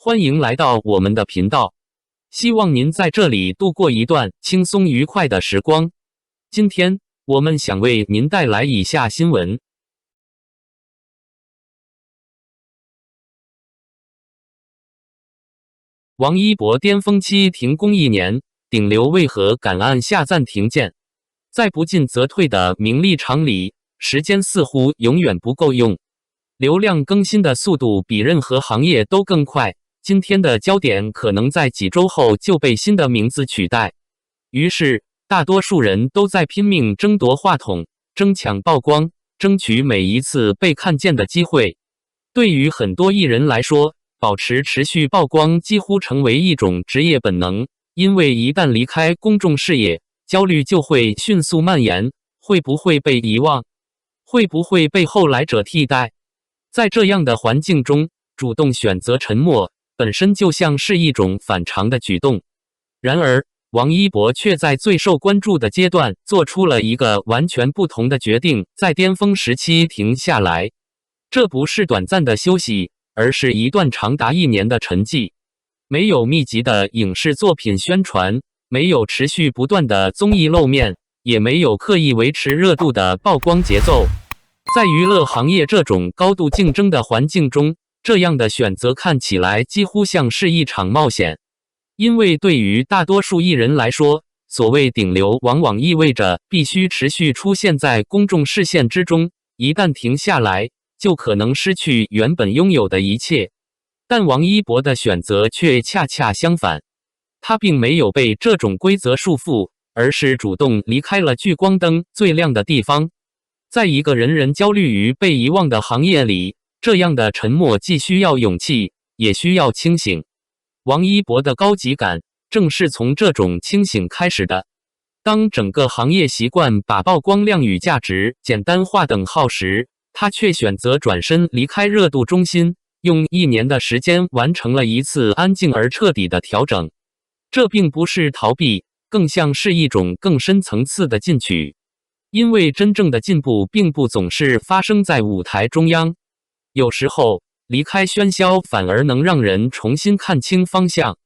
欢迎来到我们的频道，希望您在这里度过一段轻松愉快的时光。今天我们想为您带来以下新闻：王一博巅峰期停工1年，顶流为何敢按下暂停键？在不进则退的名利场里，时间似乎永远不够用，流量更新的速度比任何行业都更快。今天的焦点可能在几周后就被新的名字取代，于是大多数人都在拼命争夺话筒，争抢曝光，争取每一次被看见的机会。对于很多艺人来说，保持持续曝光几乎成为一种职业本能，因为一旦离开公众视野，焦虑就会迅速蔓延，会不会被遗忘？会不会被后来者替代？在这样的环境中，主动选择沉默本身就像是一种反常的举动。然而，王一博却在最受关注的阶段做出了一个完全不同的决定，在巅峰时期停下来。这不是短暂的休息，而是一段长达1年的沉寂。没有密集的影视作品宣传，没有持续不断的综艺露面，也没有刻意维持热度的曝光节奏。在娱乐行业这种高度竞争的环境中，这样的选择看起来几乎像是一场冒险，因为对于大多数艺人来说，所谓顶流往往意味着必须持续出现在公众视线之中，一旦停下来，就可能失去原本拥有的一切。但王一博的选择却恰恰相反，他并没有被这种规则束缚，而是主动离开了聚光灯最亮的地方。在一个人人焦虑于被遗忘的行业里，这样的沉默既需要勇气，也需要清醒。王一博的高级感正是从这种清醒开始的。当整个行业习惯把曝光量与价值简单划等号时，他却选择转身离开热度中心，用1年的时间完成了一次安静而彻底的调整。这并不是逃避，更像是一种更深层次的进取。因为真正的进步并不总是发生在舞台中央，有时候离开喧嚣反而能让人重新看清方向。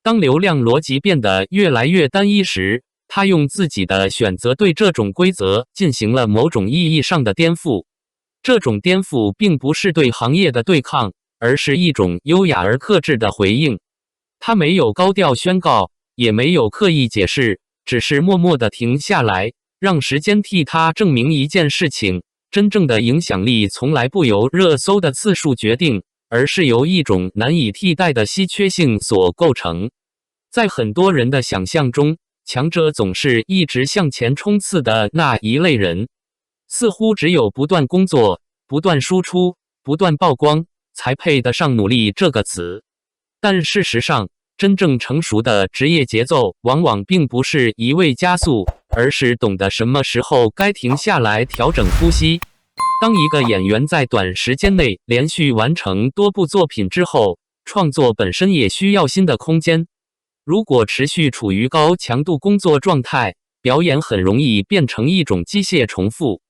当流量逻辑变得越来越单一时，他用自己的选择对这种规则进行了某种意义上的颠覆。这种颠覆并不是对行业的对抗，而是一种优雅而克制的回应。他没有高调宣告，也没有刻意解释，只是默默地停下来，让时间替他证明一件事情：真正的影响力从来不由热搜的次数决定，而是由一种难以替代的稀缺性所构成。在很多人的想象中，强者总是一直向前冲刺的那一类人，似乎只有不断工作、不断输出、不断曝光，才配得上努力这个词。但事实上，真正成熟的职业节奏往往并不是一味加速，而是懂得什么时候该停下来调整呼吸。当一个演员在短时间内连续完成多部作品之后，创作本身也需要新的空间。如果持续处于高强度工作状态，表演很容易变成一种机械重复，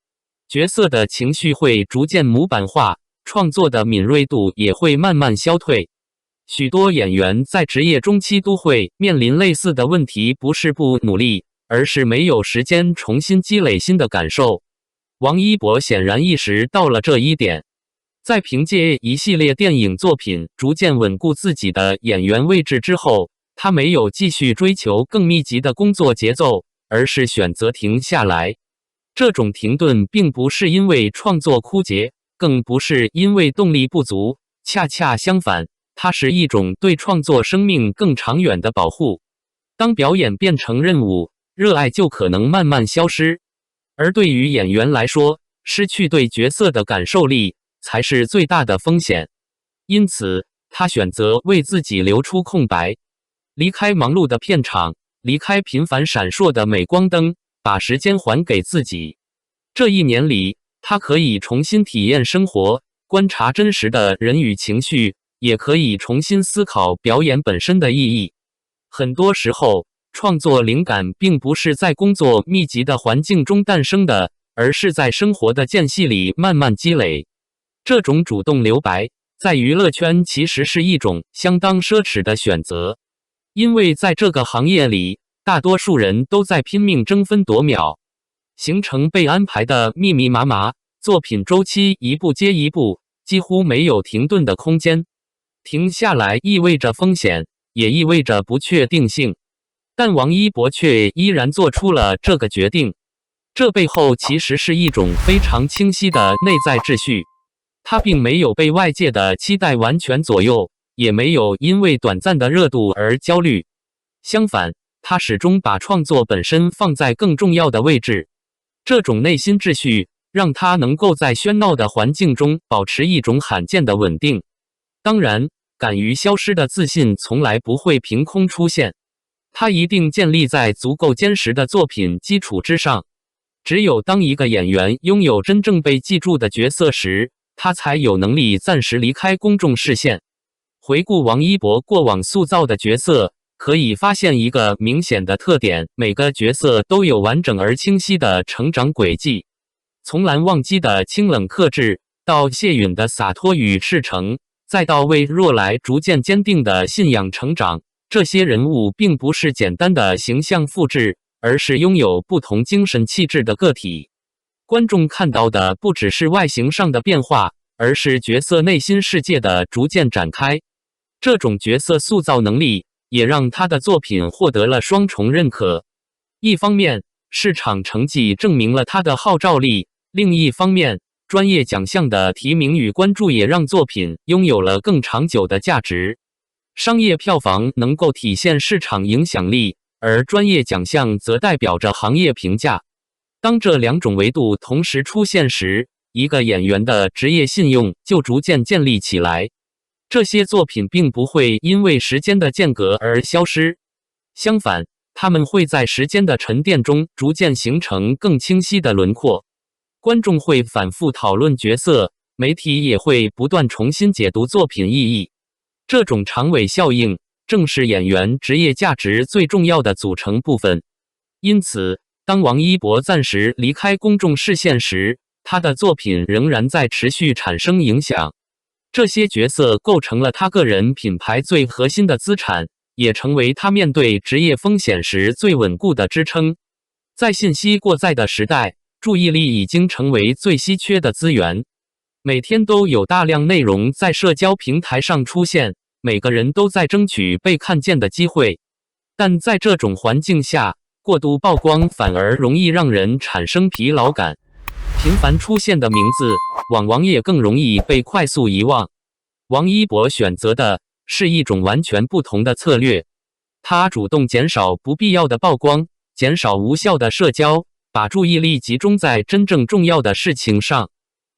角色的情绪会逐渐模板化，创作的敏锐度也会慢慢消退。许多演员在职业中期都会面临类似的问题，不是不努力，而是没有时间重新积累新的感受。王一博显然意识到了这一点，在凭借一系列电影作品逐渐稳固自己的演员位置之后，他没有继续追求更密集的工作节奏，而是选择停下来。这种停顿并不是因为创作枯竭，更不是因为动力不足，恰恰相反，它是一种对创作生命更长远的保护。当表演变成任务，热爱就可能慢慢消失。而对于演员来说，失去对角色的感受力才是最大的风险。因此，他选择为自己留出空白，离开忙碌的片场，离开频繁闪烁的镁光灯，把时间还给自己。这1年里，他可以重新体验生活，观察真实的人与情绪，也可以重新思考表演本身的意义。很多时候，创作灵感并不是在工作密集的环境中诞生的，而是在生活的间隙里慢慢积累。这种主动留白，在娱乐圈其实是一种相当奢侈的选择，因为在这个行业里，大多数人都在拼命争分夺秒，行程被安排的密密麻麻，作品周期一步接一步，几乎没有停顿的空间。停下来意味着风险，也意味着不确定性。但王一博却依然做出了这个决定，这背后其实是一种非常清晰的内在秩序。他并没有被外界的期待完全左右，也没有因为短暂的热度而焦虑。相反，他始终把创作本身放在更重要的位置。这种内心秩序让他能够在喧闹的环境中保持一种罕见的稳定。当然，敢于消失的自信从来不会凭空出现，它一定建立在足够坚实的作品基础之上。只有当一个演员拥有真正被记住的角色时，他才有能力暂时离开公众视线。回顾王一博过往塑造的角色，可以发现一个明显的特点：每个角色都有完整而清晰的成长轨迹。从蓝忘机的清冷克制，到谢允的洒脱与赤诚，再到魏若来逐渐坚定的信仰成长，这些人物并不是简单的形象复制，而是拥有不同精神气质的个体。观众看到的不只是外形上的变化，而是角色内心世界的逐渐展开。这种角色塑造能力也让他的作品获得了双重认可。一方面，市场成绩证明了他的号召力；另一方面，专业奖项的提名与关注也让作品拥有了更长久的价值。商业票房能够体现市场影响力，而专业奖项则代表着行业评价。当这两种维度同时出现时，一个演员的职业信用就逐渐建立起来。这些作品并不会因为时间的间隔而消失，相反，他们会在时间的沉淀中逐渐形成更清晰的轮廓。观众会反复讨论角色，媒体也会不断重新解读作品意义。这种长尾效应正是演员职业价值最重要的组成部分。因此，当王一博暂时离开公众视线时，他的作品仍然在持续产生影响。这些角色构成了他个人品牌最核心的资产，也成为他面对职业风险时最稳固的支撑。在信息过载的时代，注意力已经成为最稀缺的资源。每天都有大量内容在社交平台上出现，每个人都在争取被看见的机会。但在这种环境下，过度曝光反而容易让人产生疲劳感。频繁出现的名字，往往也更容易被快速遗忘。王一博选择的是一种完全不同的策略，他主动减少不必要的曝光，减少无效的社交，把注意力集中在真正重要的事情上。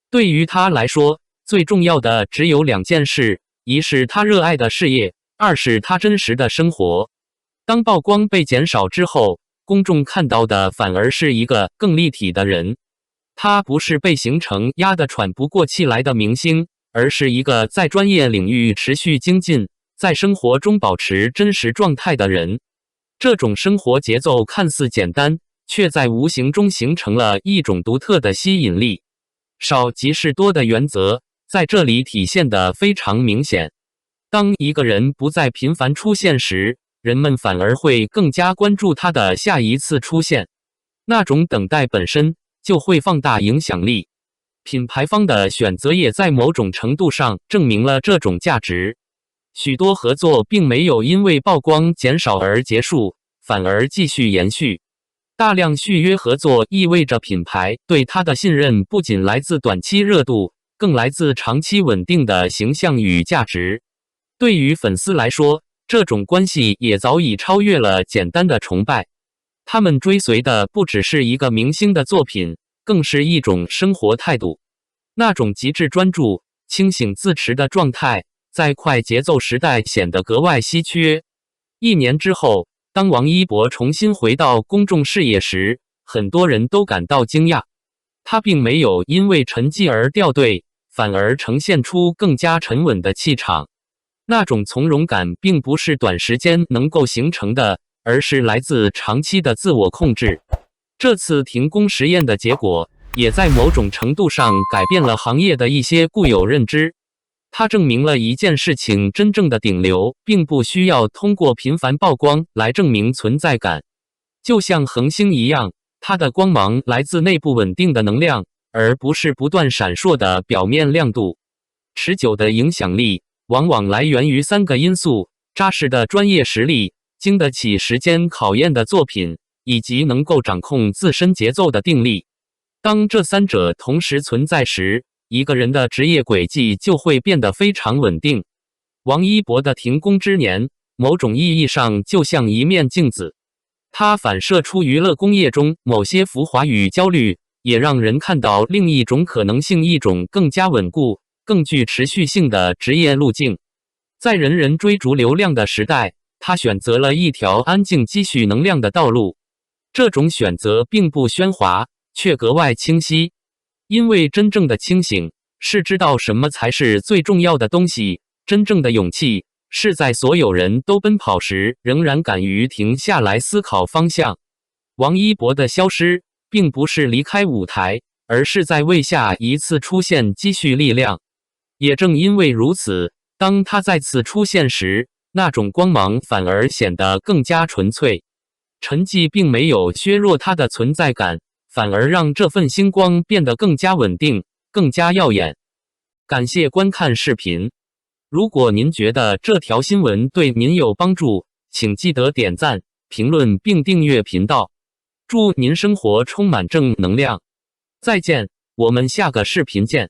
对于他来说，最重要的只有两件事：一是他热爱的事业，二是他真实的生活。当曝光被减少之后，公众看到的反而是一个更立体的人。他不是被行程压得喘不过气来的明星，而是一个在专业领域持续精进，在生活中保持真实状态的人。这种生活节奏看似简单，却在无形中形成了一种独特的吸引力。少即是多的原则在这里体现得非常明显。当一个人不再频繁出现时，人们反而会更加关注他的下一次出现。那种等待本身就会放大影响力。品牌方的选择也在某种程度上证明了这种价值。许多合作并没有因为曝光减少而结束，反而继续延续。大量续约合作意味着品牌对他的信任不仅来自短期热度，更来自长期稳定的形象与价值。对于粉丝来说，这种关系也早已超越了简单的崇拜。他们追随的不只是一个明星的作品，更是一种生活态度。那种极致专注、清醒自持的状态，在快节奏时代显得格外稀缺。1年之后，当王一博重新回到公众视野时，很多人都感到惊讶。他并没有因为沉寂而掉队，反而呈现出更加沉稳的气场。那种从容感并不是短时间能够形成的，而是来自长期的自我控制。这次停工实验的结果，也在某种程度上改变了行业的一些固有认知。它证明了一件事情真正的顶流，并不需要通过频繁曝光来证明存在感。就像恒星一样，它的光芒来自内部稳定的能量，而不是不断闪烁的表面亮度。持久的影响力往往来源于3个因素：扎实的专业实力、经得起时间考验的作品，以及能够掌控自身节奏的定力。当这3者同时存在时，一个人的职业轨迹就会变得非常稳定。王一博的停工之年，某种意义上就像一面镜子，它反射出娱乐工业中某些浮华与焦虑，也让人看到另一种可能性，一种更加稳固、更具持续性的职业路径。在人人追逐流量的时代，他选择了一条安静积蓄能量的道路。这种选择并不喧哗，却格外清晰。因为真正的清醒是知道什么才是最重要的东西，真正的勇气是在所有人都奔跑时，仍然敢于停下来思考方向。王一博的消失并不是离开舞台，而是在为下一次出现积蓄力量。也正因为如此，当他再次出现时，那种光芒反而显得更加纯粹。沉寂并没有削弱他的存在感，反而让这份星光变得更加稳定，更加耀眼。感谢观看视频。如果您觉得这条新闻对您有帮助，请记得点赞、评论并订阅频道。祝您生活充满正能量。再见，我们下个视频见。